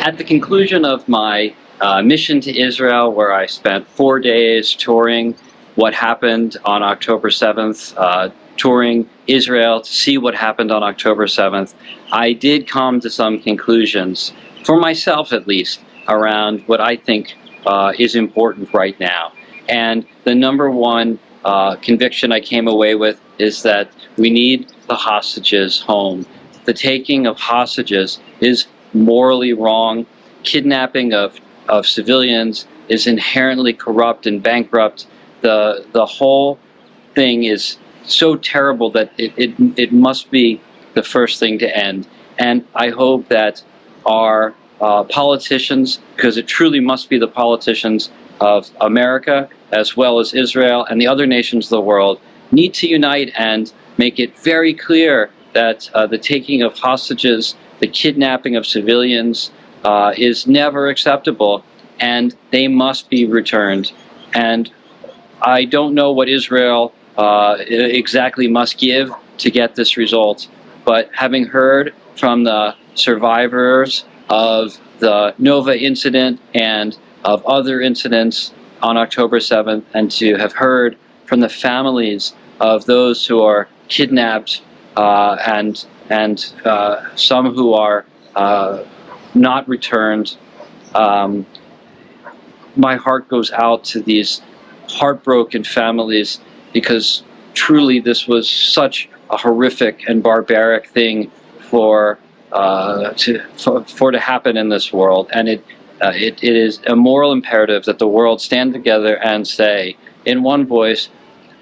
At the conclusion of my mission to Israel, where I spent 4 days touring what happened on October 7th, touring Israel to see what happened on October 7th, I did come to some conclusions, for myself at least, around what I think is important right now. And the number one conviction I came away with is that we need the hostages home. The taking of hostages is morally wrong. Kidnapping of civilians is inherently corrupt and bankrupt. The whole thing is so terrible that it must be the first thing to end. And I hope that our politicians, because it truly must be the politicians of America as well as Israel and the other nations of the world, need to unite and make it very clear that the taking of hostages, the kidnapping of civilians is never acceptable, and they must be returned. And I don't know what Israel exactly must give to get this result, but having heard from the survivors of the Nova incident and of other incidents on October 7th, and to have heard from the families of those who are kidnapped and some who are not returned, my heart goes out to these heartbroken families, because truly this was such a horrific and barbaric thing for to happen in this world. And it is a moral imperative that the world stand together and say in one voice,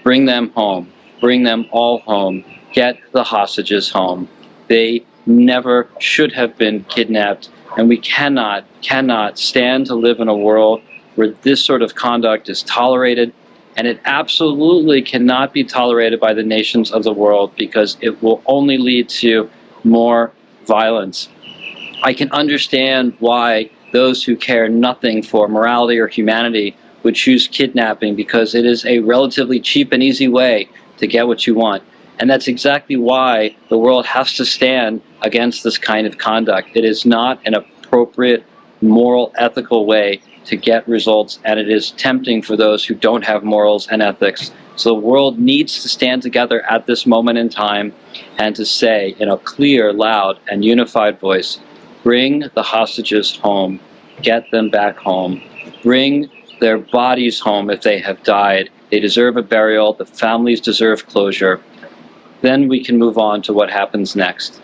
bring them home, bring them all home, get the hostages home. They never should have been kidnapped, and we cannot stand to live in a world where this sort of conduct is tolerated, and it absolutely cannot be tolerated by the nations of the world, because it will only lead to more violence. I can understand why those who care nothing for morality or humanity would choose kidnapping, because it is a relatively cheap and easy way to get what you want. And that's exactly why the world has to stand against this kind of conduct. It is not an appropriate, moral, ethical way to get results, and it is tempting for those who don't have morals and ethics. So the world needs to stand together at this moment in time and to say in a clear, loud, and unified voice, bring the hostages home, get them back home, bring their bodies home if they have died. They deserve a burial, the families deserve closure. Then we can move on to what happens next.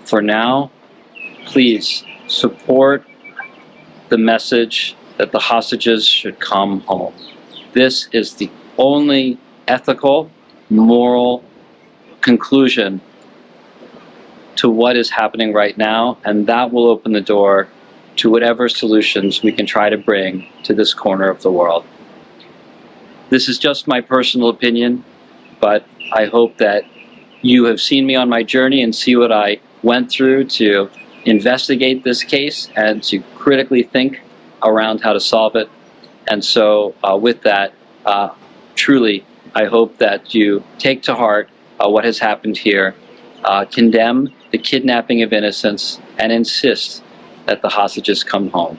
For now, please support the message that the hostages should come home. This is the only ethical, moral conclusion to what is happening right now, and that will open the door to whatever solutions we can try to bring to this corner of the world. This is just my personal opinion, but I hope that you have seen me on my journey and see what I went through to investigate this case and to critically think around how to solve it. And so with that, truly, I hope that you take to heart what has happened here, condemn the kidnapping of innocents, and insist that the hostages come home.